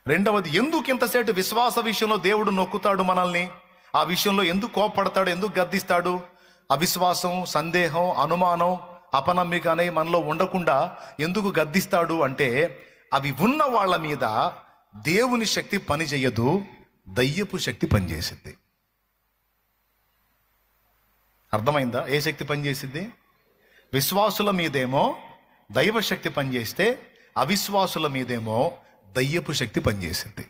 రెండవది, ఎందుకు ఇంతసేటు విశ్వాస విషయంలో దేవుడు నొక్కుతాడు మనల్ని? ఆ విషయంలో ఎందుకు కోపడతాడు, ఎందుకు గద్దిస్తాడు? అవిశ్వాసం, సందేహం, అనుమానం, అపనమ్మిక అనే మనలో ఉండకుండా ఎందుకు గద్దిస్తాడు అంటే, అవి ఉన్న వాళ్ళ మీద దేవుని శక్తి పని చేయదు, దయ్యపు శక్తి పనిచేసిద్ది. అర్థమైందా? ఏ శక్తి పనిచేసిద్ది? విశ్వాసుల మీదేమో దైవ శక్తి పనిచేస్తే, అవిశ్వాసుల మీదేమో దయ్యపు శక్తి పనిచేసిద్ది.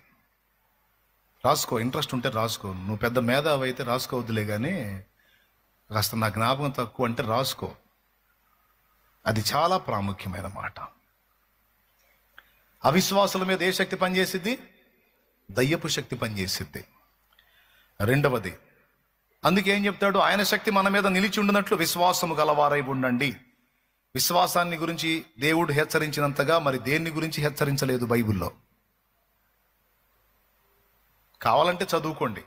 రాసుకో, ఇంట్రెస్ట్ ఉంటే రాసుకో. నువ్వు పెద్ద మేధావి అయితే రాసుకోవద్దులే, కానీ కాస్త నా జ్ఞాపకం తక్కువ అంటే రాసుకో. అది చాలా ప్రాముఖ్యమైన మాట. అవిశ్వాసుల మీద ఏ శక్తి పనిచేసిద్ది? దయ్యపు శక్తి పనిచేసిద్ది. రెండవది, అందుకే ఏం చెప్తాడు? ఆయన శక్తి మన మీద నిలిచి ఉండినట్లు విశ్వాసము గలవారై ఉండండి. విశ్వాసాన్ని గురించి దేవుడు హెచ్చరించినంతగా మరి దేన్ని గురించి హెచ్చరించలేదు బైబిల్లో. కావాలంటే చదువుకోండి.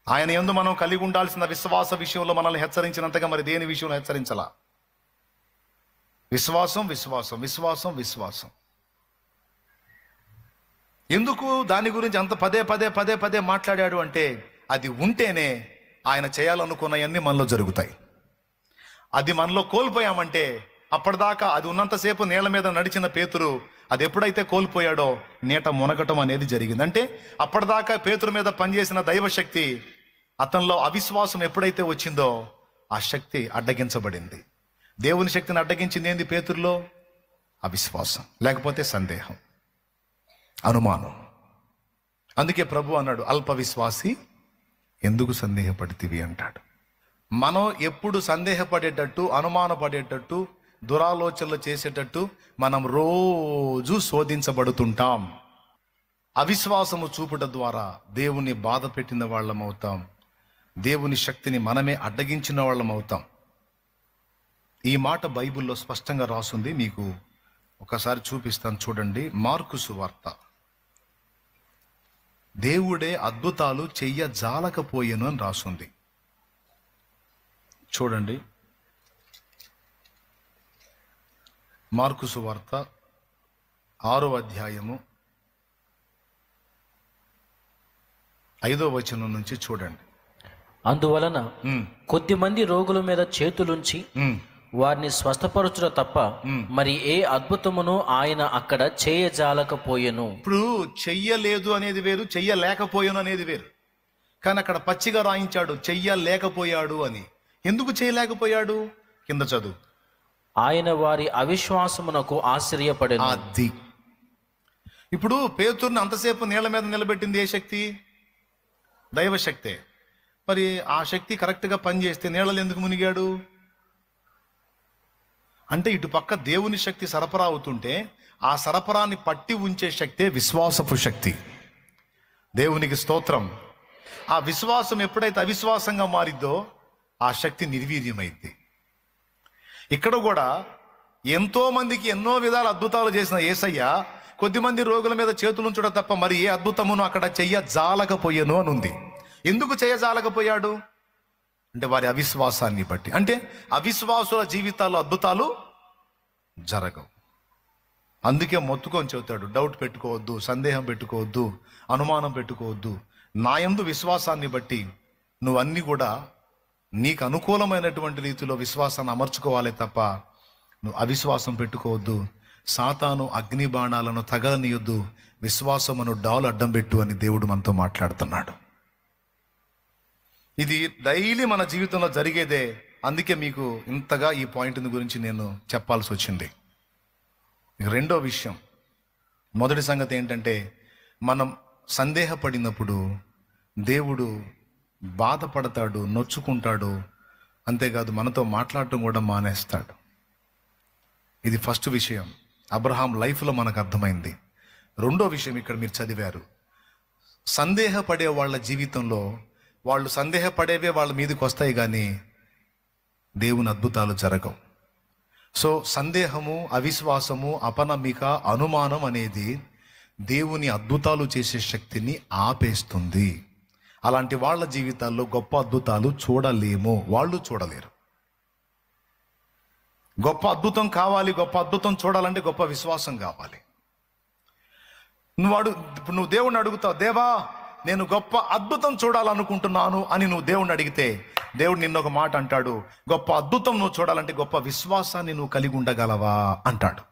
ఆయన యందు మనం కలిగి ఉండాల్సిన విశ్వాస విషయంలో మనల్ని హెచ్చరించినంతగా మరి దేని విషయంలో హెచ్చరించాల? విశ్వాసం, విశ్వాసం, విశ్వాసం, విశ్వాసం. ఎందుకు దాని గురించి అంత పదే పదే పదే పదే మాట్లాడాడు అంటే, అది ఉంటేనే ఆయన చేయాలనుకున్నవన్నీ మనలో జరుగుతాయి. అది మనలో కోల్పోయామంటే, అప్పటిదాకా అది ఉన్నంతసేపు నీళ్ళ మీద నడిచిన పేతురు అది ఎప్పుడైతే కోల్పోయాడో నీట మునగటం అనేది జరిగింది. అంటే అప్పటిదాకా పేతురు మీద పనిచేసిన దైవశక్తి అతనిలో అవిశ్వాసం ఎప్పుడైతే వచ్చిందో ఆ శక్తి అడ్డగించబడింది. దేవుని శక్తిని అడ్డగించింది ఏంది పేతురులో? అవిశ్వాసం, లేకపోతే సందేహం, అనుమానం. అందుకే ప్రభు అన్నాడు, అల్ప విశ్వాసి ఎందుకు సందేహపడితివి అంటాడు. మనం ఎప్పుడు సందేహపడేటట్టు, అనుమానపడేటట్టు, దురాలోచనలు చేసేటట్టు మనం రోజు శోధించబడుతుంటాం. అవిశ్వాసము చూపుట ద్వారా దేవుని బాధ పెట్టిన వాళ్ళం అవుతాం. దేవుని శక్తిని మనమే అడ్డగించిన వాళ్ళం అవుతాం. ఈ మాట బైబిల్లో స్పష్టంగా రాసుంది. మీకు ఒకసారి చూపిస్తాను, చూడండి. మార్కు సువార్త. దేవుడే అద్భుతాలు చెయ్యజాలకపోయెను అని రాసుంది. చూడండి, మార్కు సువార్త 6వ అధ్యాయము 5వ వచనం నుంచి చూడండి. అందువలన కొద్దిమంది రోగుల మీద చేతులుంచి వారిని స్వస్థపరచుట తప్ప మరి ఏ అద్భుతమును ఆయన అక్కడ చేయజాలకపోయెను. ఇప్పుడు చెయ్యలేదు అనేది వేరు, చెయ్యలేకపోయాను అనేది వేరు. కానీ అక్కడ పచ్చిగా రాయించాడు చెయ్యలేకపోయాడు అని. ఎందుకు చేయలేకపోయాడు? కింద చదువు. ఆయన వారి అవిశ్వాసమునకు ఆశ్చర్యపడెను. అది ఇప్పుడు పేతురుని అంతసేపు నీళ్ల మీద నిలబెట్టింది ఏ శక్తి? దైవశక్తే. మరి ఆ శక్తి కరెక్ట్గా పనిచేస్తే నీళ్ళలో ఎందుకు మునిగాడు? అంటే ఇటు పక్క దేవుని శక్తి సరఫరా అవుతుంటే ఆ సరఫరాని పట్టి ఉంచే శక్తే విశ్వాసపు శక్తి. దేవునికి స్తోత్రం. ఆ విశ్వాసం ఎప్పుడైతే అవిశ్వాసంగా మారిద్దో ఆ శక్తి నిర్వీర్యమైంది. ఇక్కడ కూడా ఎంతో మందికి ఎన్నో విధాల అద్భుతాలు చేసిన యేసయ్య కొద్దిమంది రోగుల మీద చేతులు ఉంచడం తప్ప మరి ఏ అద్భుతమును అక్కడ చెయ్యజాలకపోయాను అని ఉంది. ఎందుకు చేయజాలకపోయాడు అంటే వారి అవిశ్వాసాన్ని బట్టి. అంటే అవిశ్వాసుల జీవితాల్లో అద్భుతాలు జరగవు. అందుకే మొత్తుకొని చెబుతాడు, డౌట్ పెట్టుకోవద్దు, సందేహం పెట్టుకోవద్దు, అనుమానం పెట్టుకోవద్దు. నా యందు విశ్వాసాన్ని బట్టి నువ్వు అన్నీ కూడా నీకు అనుకూలమైనటువంటి రీతిలో విశ్వాసాన్ని అమర్చుకోవాలి తప్ప నువ్వు అవిశ్వాసం పెట్టుకోవద్దు. సాతాను అగ్ని బాణాలను తగలనీయొద్దు, విశ్వాసమును డాలు అడ్డం పెట్టు అని దేవుడు మనతో మాట్లాడుతున్నాడు. ఇది డైలీ మన జీవితంలో జరిగేదే. అందుకే మీకు ఇంతగా ఈ పాయింట్ని గురించి నేను చెప్పాల్సి వచ్చింది. రెండో విషయం, మొదటి సంగతి ఏంటంటే, మనం సందేహపడినప్పుడు దేవుడు బాధపడతాడు, నొచ్చుకుంటాడు. అంతేకాదు మనతో మాట్లాడటం కూడా మానేస్తాడు. ఇది ఫస్ట్ విషయం, అబ్రహాం లైఫ్లో మనకు అర్థమైంది. రెండో విషయం ఇక్కడ మీరు చదివారు, సందేహపడే వాళ్ళ జీవితంలో వాళ్ళు సందేహపడేవే వాళ్ళ మీదకి వస్తాయి, కానీ దేవుని అద్భుతాలు జరగవు. సో సందేహము, అవిశ్వాసము, అపనమ్మిక, అనుమానం అనేది దేవుని అద్భుతాలు చేసే శక్తిని ఆపేస్తుంది. అలాంటి వాళ్ళ జీవితాల్లో గొప్ప అద్భుతాలు చూడలేము, వాళ్ళు చూడలేరు. గొప్ప అద్భుతం కావాలి, గొప్ప అద్భుతం చూడాలంటే గొప్ప విశ్వాసం కావాలి. ఇప్పుడు నువ్వు దేవుణ్ణి అడుగుతావు, దేవా నేను గొప్ప అద్భుతం చూడాలనుకుంటున్నాను అని నువ్వు దేవుణ్ణి అడిగితే, దేవుడు నిన్న ఒక మాట అంటాడు, గొప్ప అద్భుతం నువ్వు చూడాలంటే గొప్ప విశ్వాసాన్ని నువ్వు కలిగి ఉండగలవా అంటాడు.